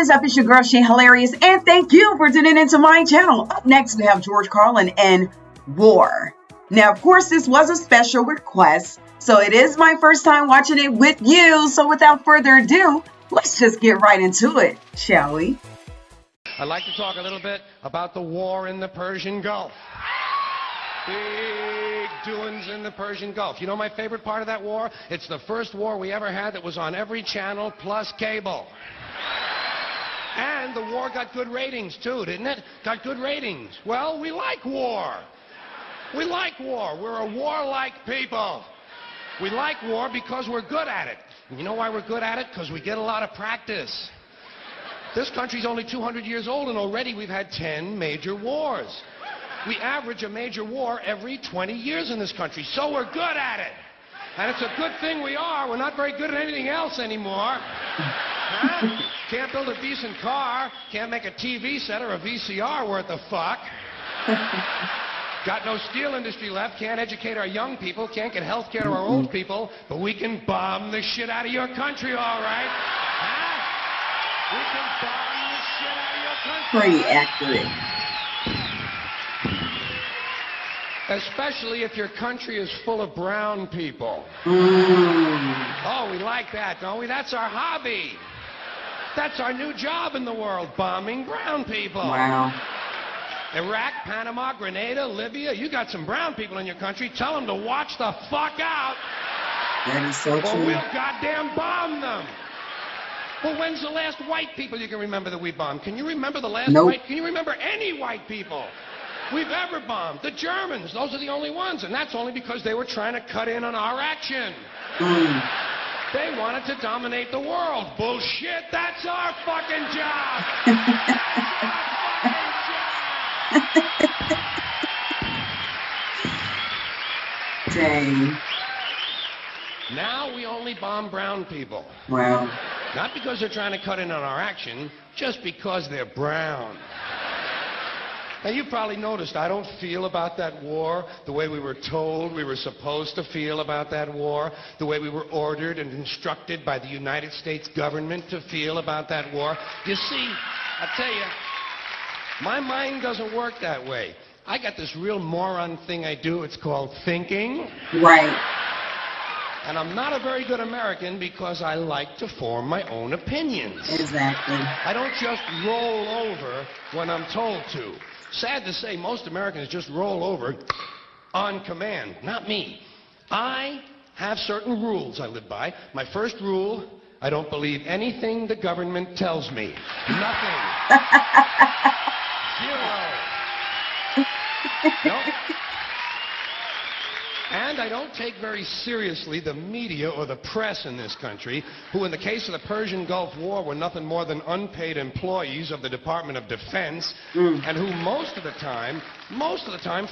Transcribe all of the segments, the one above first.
is up? It's your girl, Shay Hilarious, and thank you for tuning into my channel. Up next, we have George Carlin and War. Now, of course, this was a special request, so it is my first time watching it with you. So without further ado, let's just get right into it, shall we? I'd like to talk a little bit about the war in the Persian Gulf. Big doings in the Persian Gulf. You know my favorite part of that war? It's the first war we ever had that was on every channel plus cable. And the war got good ratings too, didn't it? Got good ratings. Well, we like war. We like war. We're a warlike people. We like war because we're good at it. And you know why we're good at it? Because we get a lot of practice. This country's only 200 years old, and already we've had 10 major wars. We average a major war every 20 years in this country, so we're good at it. And it's a good thing we are. We're not very good at anything else anymore. Huh? Can't build a decent car, can't make a TV set or a VCR worth a fuck. Got no steel industry left, can't educate our young people, can't get health care to our old people, but we can bomb the shit out of your country, all right? Huh? We can bomb the shit out of your country. Pretty accurate. Especially if your country is full of brown people. Oh, we like that, don't we? That's our hobby. That's our new job in the world, bombing brown people. Wow. Iraq, Panama, Grenada, Libya, you got some brown people in your country. Tell them to watch the fuck out. That is so true. Or we'll goddamn bomb them. Well, when's the last white people you can remember that we bombed? Can you remember the last white? Can you remember any white people we've ever bombed? The Germans, those are the only ones, and that's only because they were trying to cut in on our action. They wanted to dominate the world. Bullshit, that's our fucking job. That's our fucking job. Dang. Now we only bomb brown people. Wow. Not because they're trying to cut in on our action, just because they're brown. Now, you probably noticed I don't feel about that war the way we were told we were supposed to feel about that war, the way we were ordered and instructed by the United States government to feel about that war. You see, I tell you, my mind doesn't work that way. I got this real moron thing I do. It's called thinking. Right. And I'm not a very good American because I like to form my own opinions. Exactly. I don't just roll over when I'm told to. Sad to say, most Americans just roll over on command. Not me. I have certain rules I live by. My first rule, I don't believe anything the government tells me. Nothing. Zero. Nope. And I don't take very seriously the media or the press in this country, who in the case of the Persian Gulf War were nothing more than unpaid employees of the Department of Defense, and who most of the time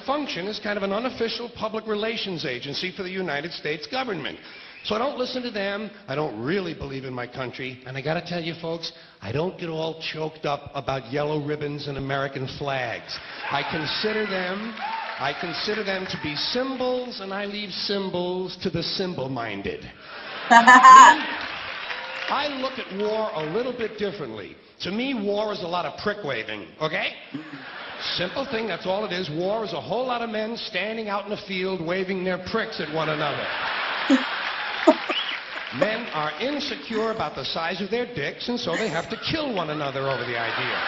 function as kind of an unofficial public relations agency for the United States government. So I don't listen to them. I don't really believe in my country. And I got to tell you, folks, I don't get all choked up about yellow ribbons and American flags. I consider them to be symbols, and I leave symbols to the symbol-minded. I look at war a little bit differently. To me, war is a lot of prick-waving, okay? Simple thing, that's all it is. War is a whole lot of men standing out in the field waving their pricks at one another. Men are insecure about the size of their dicks, and so they have to kill one another over the idea.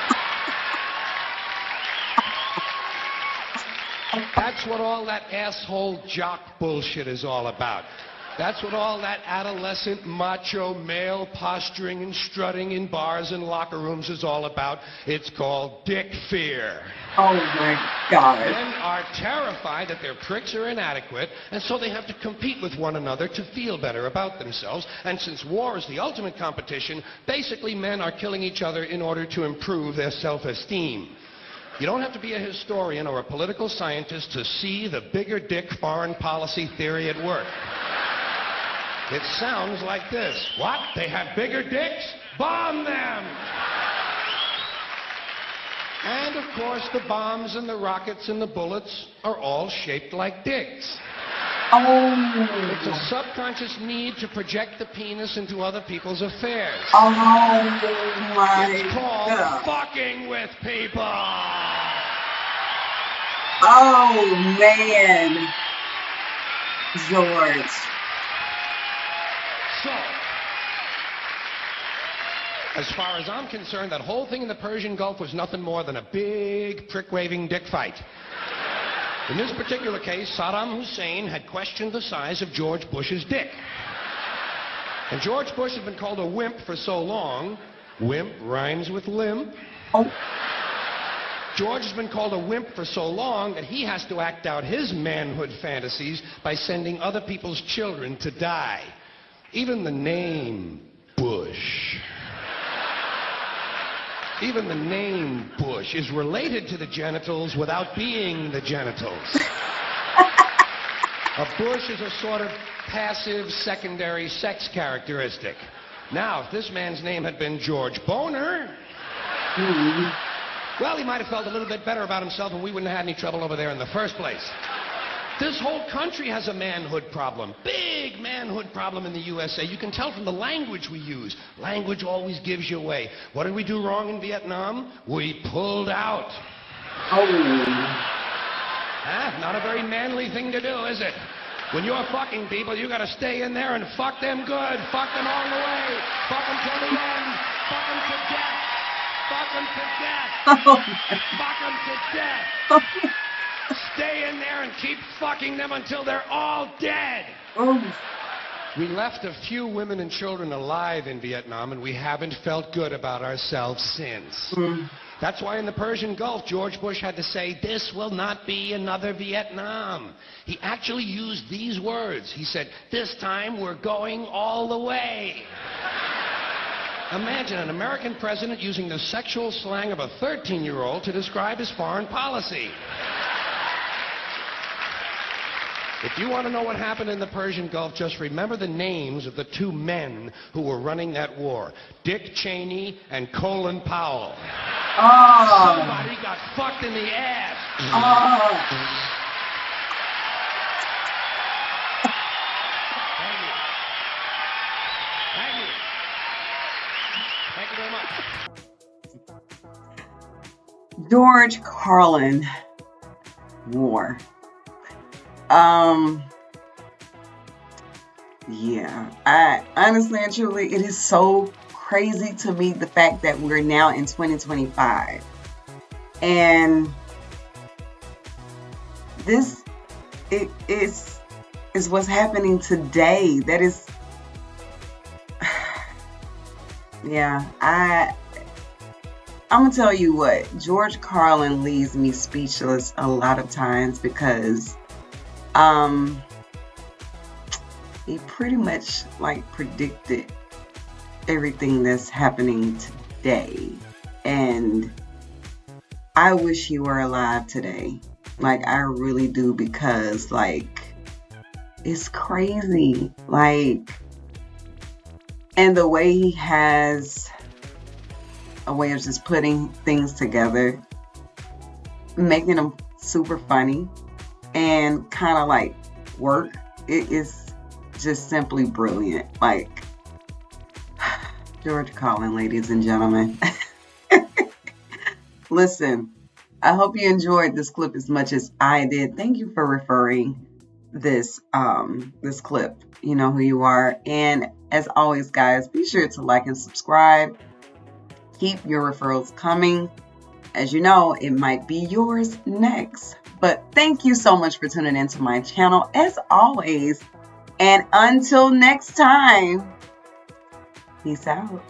That's what all that asshole jock bullshit is all about. That's what all that adolescent macho male posturing and strutting in bars and locker rooms is all about. It's called dick fear. Oh my God. Men are terrified that their pricks are inadequate, and so they have to compete with one another to feel better about themselves. And since war is the ultimate competition, basically men are killing each other in order to improve their self-esteem. You don't have to be a historian or a political scientist to see the bigger dick foreign policy theory at work. It sounds like this. What? They have bigger dicks? Bomb them! And, of course, the bombs and the rockets and the bullets are all shaped like dicks. It's a Oh. subconscious need to project the penis into other people's affairs. Oh It's my called God. fucking with people. Oh man, George. So, as far as I'm concerned, that whole thing in the Persian Gulf was nothing more than a big prick-waving dick fight. In this particular case, Saddam Hussein had questioned the size of George Bush's dick. And George Bush had been called a wimp for so long. Wimp rhymes with limp. Oh, George has been called a wimp for so long that he has to act out his manhood fantasies by sending other people's children to die. Even the name Bush. Even the name Bush is related to the genitals without being the genitals. A bush is a sort of passive secondary sex characteristic. Now, if this man's name had been George Boner, well, he might have felt a little bit better about himself and we wouldn't have had any trouble over there in the first place. This whole country has a manhood problem. Big manhood problem in the USA. You can tell from the language we use. Language always gives you away. What did we do wrong in Vietnam? We pulled out. Not a very manly thing to do, is it? When you're fucking people, you gotta stay in there and fuck them good. Fuck them all the way. Fuck them till the end. Fuck them to death. Fuck them to death. Fuck them to death. Stay in there and keep fucking them until they're all dead. We left a few women and children alive in Vietnam, and we haven't felt good about ourselves since. That's why in the Persian Gulf, George Bush had to say, "This will not be another Vietnam." He actually used these words. He said, "This time we're going all the way." Imagine an American president using the sexual slang of a 13-year-old to describe his foreign policy. If you want to know what happened in the Persian Gulf, just remember the names of the two men who were running that war. Dick Cheney and Colin Powell. Somebody got fucked in the ass. Thank you. Thank you very much. George Carlin, war. Yeah, I honestly and truly, it is so crazy to me the fact that we're now in 2025 and this is what's happening today. That is, yeah, I'm gonna tell you what, George Carlin leaves me speechless a lot of times because he pretty much like predicted everything that's happening today, and I wish he were alive today. Like, I really do, because like it's crazy. Like, and the way he has a way of just putting things together, making them super funny and kind of like work, it is just simply brilliant. Like, George Carlin, ladies and gentlemen. Listen, I hope you enjoyed this clip as much as I did. Thank you for referring this clip. You know who you are. And as always, guys, be sure to like and subscribe. Keep your referrals coming. As you know, it might be yours next. But thank you so much for tuning into my channel, as always. And until next time, peace out.